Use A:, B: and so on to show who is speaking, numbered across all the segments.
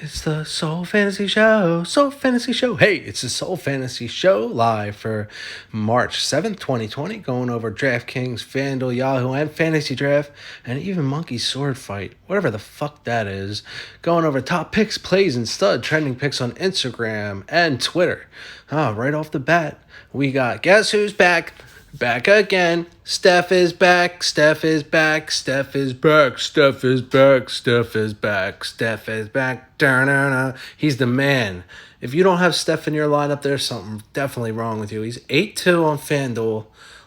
A: It's the Soul Fantasy Show. Soul Fantasy Show. Hey, it's the Soul Fantasy Show live for March 7th, 2020. Going over Draftkings, Fanduel, Yahoo, and Fantasy Draft, and even Monkey Sword Fight, whatever the fuck that is. Going over top picks, plays, and stud trending picks on Instagram and Twitter. Right off the bat, we got Guess Who's Back? Back again. Steph is back. Steph is back. Steph is back. Steph is back. Steph is back. Steph is back. Da-na-na. He's the man. If you don't have Steph in your lineup, there's something definitely wrong with you. He's 8-2 on FanDuel.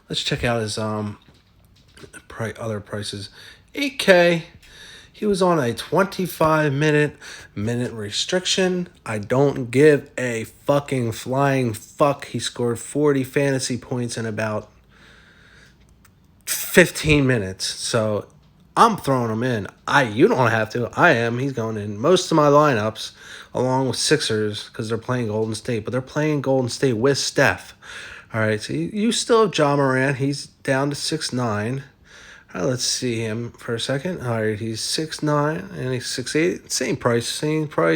A: Let's check out his other prices. 8K. He was on a 25-minute restriction. I don't give a fucking flying fuck. He scored 40 fantasy points in about 15 minutes. So I'm throwing him in. You don't have to. I am. He's going in most of my lineups along with Sixers because they're playing Golden State. But they're playing Golden State with Steph. All right, so you still have Ja Morant. He's down to 6'9". All right, let's see him for a second. All right, he's 6'9" and he's 6'8". Same price,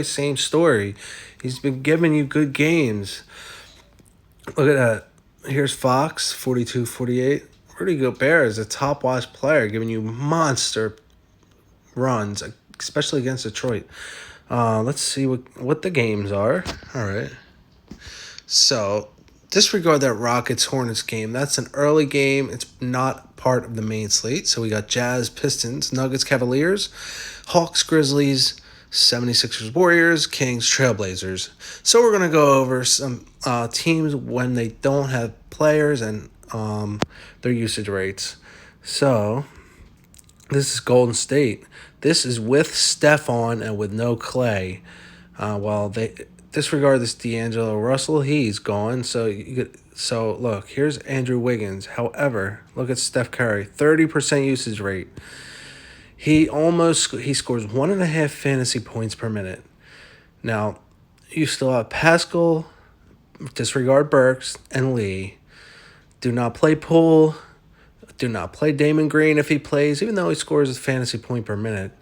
A: same story. He's been giving you good games. Look at that. Here's Fox, 42-48. Rudy Gobert is a top-watch player, giving you monster runs, especially against Detroit. Let's see what the games are. All right. So, disregard that Rockets-Hornets game. That's an early game. It's not part of the main slate. So, we got Jazz, Pistons, Nuggets, Cavaliers, Hawks, Grizzlies, 76ers, Warriors, Kings, Trailblazers. So, we're going to go over some teams when they don't have players and their usage rates. So, this is Golden State. This is with Steph on and with no Clay. They disregard this D'Angelo Russell, he's gone. So look, here's Andrew Wiggins. However, look at Steph Curry, 30% usage rate. He scores 1.5 fantasy points per minute. Now, you still have Pascal, disregard Burks, and Lee. Do not play Poole. Do not play Damon Green if he plays, even though he scores a fantasy point per minute.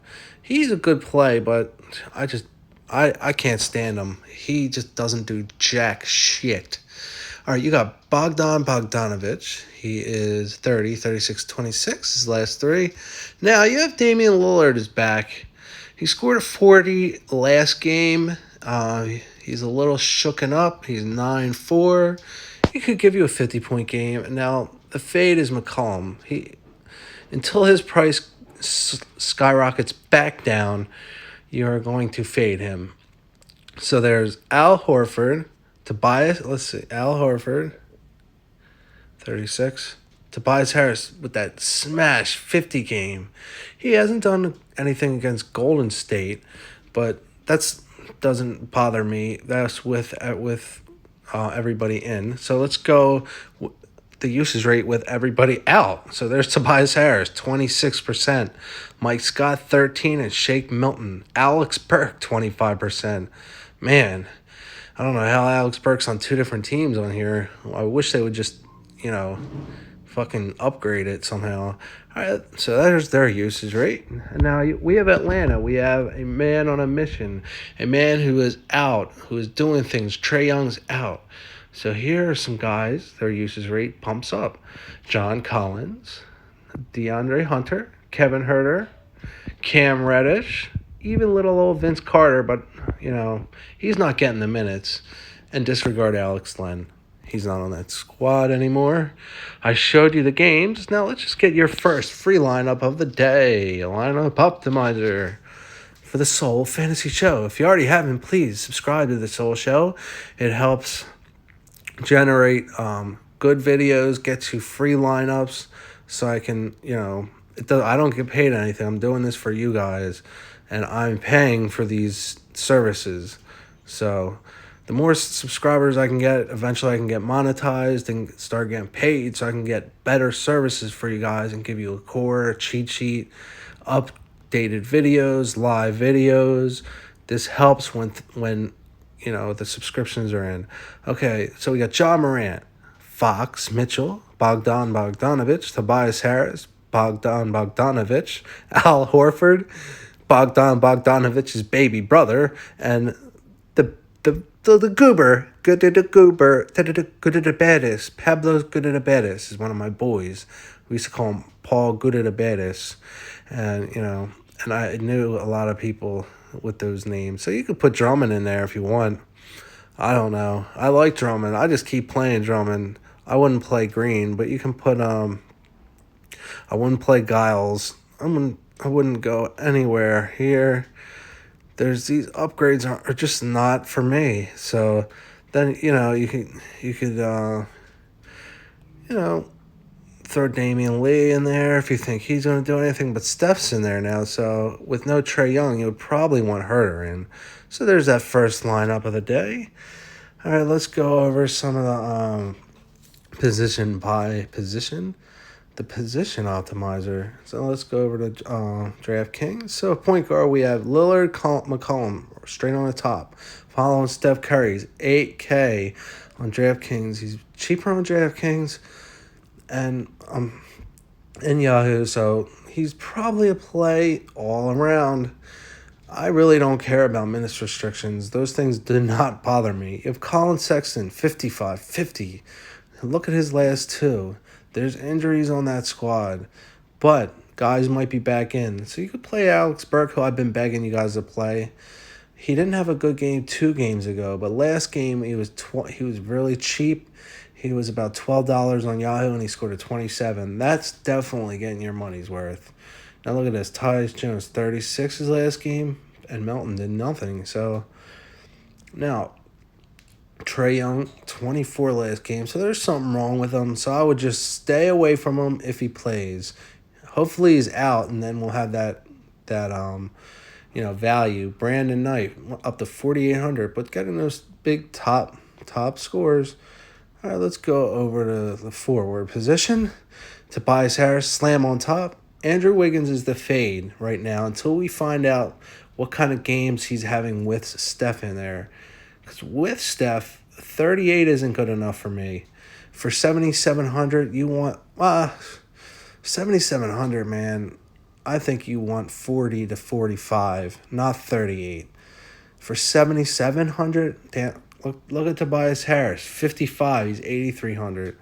A: He's a good play, but I can't stand him. He just doesn't do jack shit. All right, you got Bogdanovich. He is 30, 36, 26, his last three. Now, you have Damian Lillard is back. He scored a 40 last game. He's a little shooken up. He's 9-4. He could give you a 50-point game. Now, the fade is McCollum. Until his price skyrockets back down, you're going to fade him. So there's Al Horford, Al Horford, 36. Tobias Harris with that smash 50 game. He hasn't done anything against Golden State, but that doesn't bother me. That's with everybody in. So let's go the usage rate with everybody out. So there's Tobias Harris, 26%. Mike Scott, 13%. And Shake Milton. Alex Burke, 25%. Man, I don't know how Alex Burke's on two different teams on here. I wish they would just, fucking upgrade it somehow. All right, so there's their usage rate. And now we have Atlanta. We have a man on a mission. A man who is out, who is doing things. Trae Young's out. So here are some guys, their usage rate pumps up. John Collins, DeAndre Hunter, Kevin Huerter, Cam Reddish, even little old Vince Carter, but, he's not getting the minutes. And disregard Alex Len. He's not on that squad anymore. I showed you the games. Now let's just get your first free lineup of the day. Lineup optimizer for the Soul Fantasy Show. If you already haven't, please subscribe to the Soul Show. It helps generate good videos, gets you free lineups, so I can, I don't get paid anything. I'm doing this for you guys, and I'm paying for these services. So the more subscribers I can get, eventually I can get monetized and start getting paid, so I can get better services for you guys and give you a core, a cheat sheet, updated videos, live videos. This helps when the subscriptions are in. Okay, so we got Ja Morant, Fox, Mitchell, Bogdanovich, Tobias Harris, Bogdanovich, Al Horford, Bogdanovich's baby brother, and the goober, Goodadabetis, Pablo Goodadabetis is one of my boys. We used to call him Paul Goodadabetis, and and I knew a lot of people with those names. So you could put Drummond in there if you want. I don't know. I like Drummond. I just keep playing Drummond. I wouldn't play Green, but you can put I wouldn't play Giles. I wouldn't go anywhere here. There's these upgrades are just not for me. So then you could throw Damian Lee in there if you think he's going to do anything. But Steph's in there now, so with no Trae Young, you would probably want Herter in. So there's that first lineup of the day. All right, let's go over some of the position by position. The position optimizer. So let's go over to Draftkings. So point guard, we have Lillard, McCollum, straight on the top. Following Steph Curry's $8K on Draftkings. He's cheaper on Draftkings and in Yahoo, so he's probably a play all around. I really don't care about minutes restrictions. Those things do not bother me. If Colin Sexton, 55, 50, look at his last two. There's injuries on that squad, but guys might be back in. So you could play Alex Burke, who I've been begging you guys to play. He didn't have a good game 2 games ago, but last game he was really cheap. He was about $12 on Yahoo, and he scored a 27. That's definitely getting your money's worth. Now look at this. Tyus Jones, 36 his last game, and Melton did nothing. So now Trae Young, 24 last game. So there's something wrong with him. So I would just stay away from him if he plays. Hopefully he's out, and then we'll have that value. Brandon Knight up to 4,800, but getting those big top scores. All right, let's go over to the forward position. Tobias Harris, slam on top. Andrew Wiggins is the fade right now until we find out what kind of games he's having with Steph in there. Because with Steph, 38 isn't good enough for me. For 7,700, you want 7,700, man. I think you want 40 to 45, not 38. For 7,700, damn. Look at Tobias Harris, 55. He's 8,300.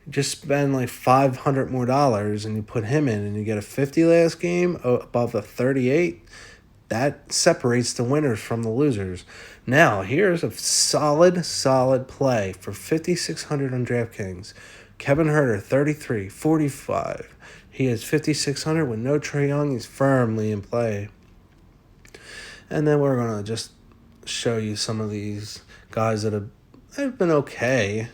A: Just spend like $500 more, and you put him in, and you get a 50 last game above a 38. That separates the winners from the losers. Now here's a solid play for 5,600 on DraftKings. Kevin Herter, 33, 45. He has 5,600 with no Trae Young. He's firmly in play. And then we're gonna just show you some of these guys that have been okay.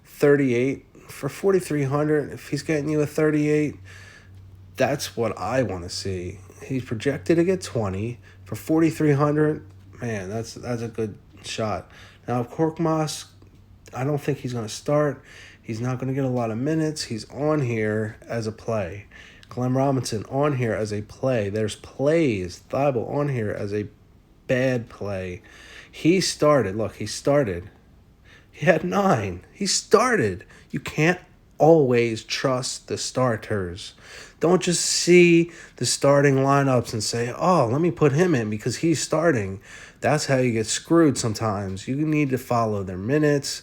A: 38 for 4,300. If he's getting you a 38, that's what I want to see. He's projected to get 20 for 4,300. Man, that's a good shot. Now, Quark Moss, I don't think he's going to start. He's not going to get a lot of minutes. He's on here as a play. Glenn Robinson on here as a play. There's plays. Thibault on here as a bad play. He started. Look, he started. He had 9. He started. You can't always trust the starters. Don't just see the starting lineups and say, oh, let me put him in because he's starting. That's how you get screwed sometimes. You need to follow their minutes,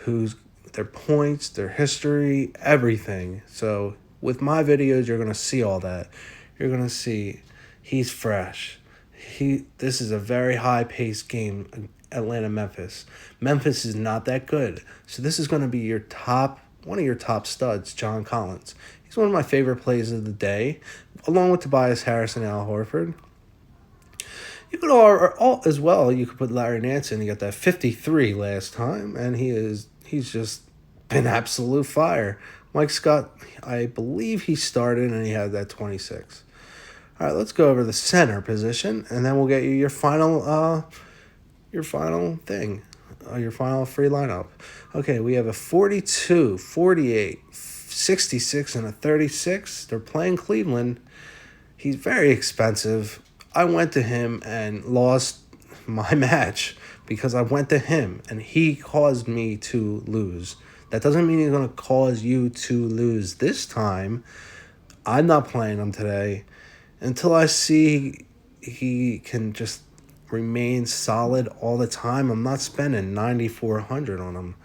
A: their points, their history, everything. So with my videos, you're going to see all that. You're going to see he's fresh. This is a very high-paced game, Atlanta-Memphis. Memphis is not that good. So this is going to be one of your top studs, John Collins. He's one of my favorite plays of the day, along with Tobias Harris and Al Horford. You could as well, you could put Larry Nance in. He got that 53 last time, and he's just been absolute fire. Mike Scott, I believe he started, and he had that 26. All right, let's go over the center position, and then we'll get you your final thing, your final free lineup. Okay, we have a 42, 48, 66, and a 36. They're playing Cleveland. He's very expensive. I went to him and lost my match because I went to him, and he caused me to lose. That doesn't mean he's going to cause you to lose this time. I'm not playing him today until I see he can just remain solid all the time, I'm not spending 9,400 on him.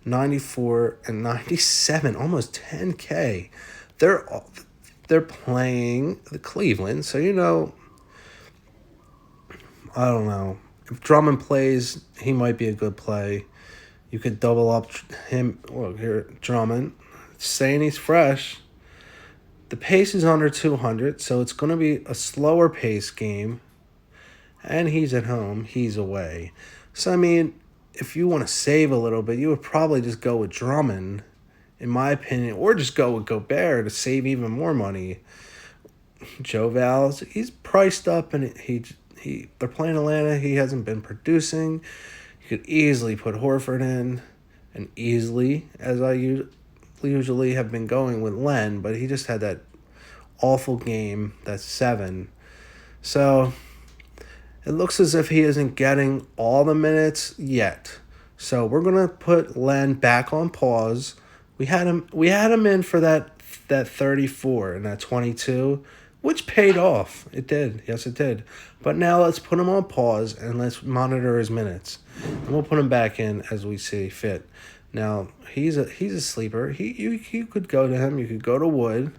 A: 94 and 97, almost 10K. They're playing the Cleveland, so I don't know. If Drummond plays, he might be a good play. You could double up him. Look here, Drummond, saying he's fresh. The pace is under 200, so it's going to be a slower pace game. And he's at home, he's away. So, I mean, if you want to save a little bit, you would probably just go with Drummond, in my opinion, or just go with Gobert to save even more money. Joe Val's, he's priced up, and they're playing Atlanta. He hasn't been producing. You could easily put Horford in, and easily, as I usually have been going with Len, but he just had that awful game, that's 7. So it looks as if he isn't getting all the minutes yet. So we're gonna put Len back on pause. We had him in for that 34 and that 22, which paid off. It did. Yes, it did. But now let's put him on pause and let's monitor his minutes. And we'll put him back in as we see fit. Now, he's a sleeper. You could go to him. You could go to Wood.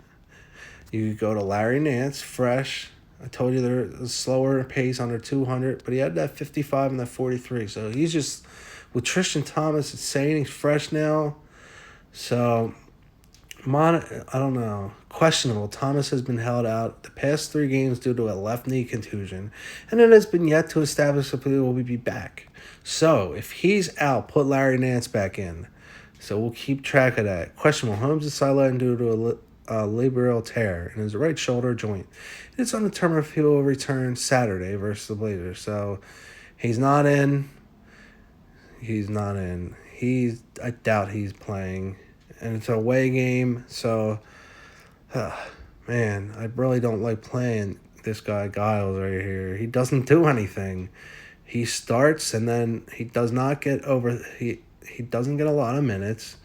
A: You could go to Larry Nance, fresh. I told you they're a slower pace, under 200, but he had that 55 and that 43. So he's just, with Tristan Thompson, it's saying he's fresh now. So, I don't know. Questionable. Thomas has been held out the past 3 games due to a left knee contusion, and it has been yet to establish if he will be back. So, if he's out, put Larry Nance back in. So, we'll keep track of that. Questionable. Holmes is sidelined due to a labral tear in his right shoulder joint. It's undetermined if he will return Saturday versus the Blazers. So, he's not in. I doubt he's playing. And it's an away game, so, man, I really don't like playing this guy Giles right here. He doesn't do anything. He starts, and then he does not get over. He doesn't get a lot of minutes.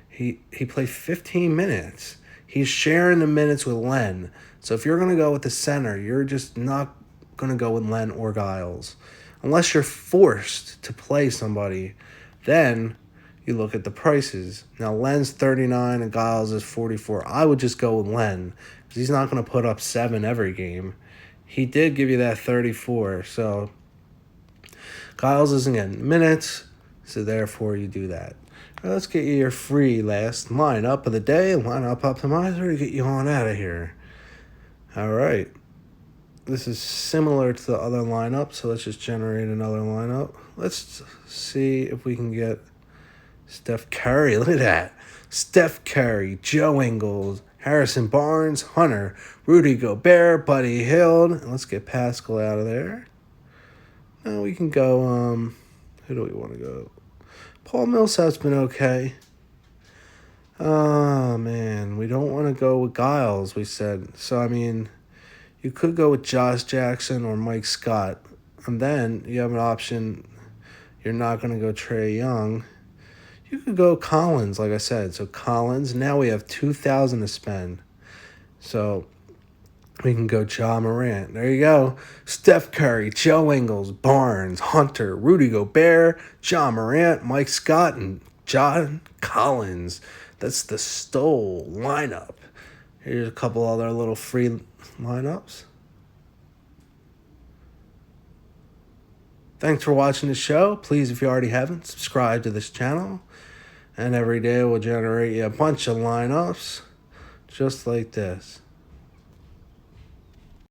A: He plays 15 minutes. He's sharing the minutes with Len. So if you're going to go with the center, you're just not going to go with Len or Giles. Unless you're forced to play somebody, then you look at the prices. Now, Len's 39 and Giles is 44. I would just go with Len because he's not going to put up 7 every game. He did give you that 34, so Giles isn't getting minutes, so therefore you do that. Now, let's get you your free last lineup of the day, lineup optimizer, to get you on out of here. All right. This is similar to the other lineup, so let's just generate another lineup. Let's see if we can get Steph Curry. Look at that. Steph Curry, Joe Ingles, Harrison Barnes, Hunter, Rudy Gobert, Buddy Hield. And let's get Pascal out of there. Now we can go, who do we want to go? Paul Millsap's been okay. Oh, man. We don't want to go with Giles, we said. So, I mean, you could go with Josh Jackson or Mike Scott. And then you have an option. You're not going to go Trae Young. You could go Collins, like I said. So Collins, now we have $2,000 to spend. So we can go Ja Morant. There you go. Steph Curry, Joe Ingles, Barnes, Hunter, Rudy Gobert, Ja Morant, Mike Scott, and John Collins. That's the Stole lineup. Here's a couple other little free lineups. Thanks for watching the show. Please, if you already haven't, subscribe to this channel. And every day we'll generate you a bunch of lineups just like this.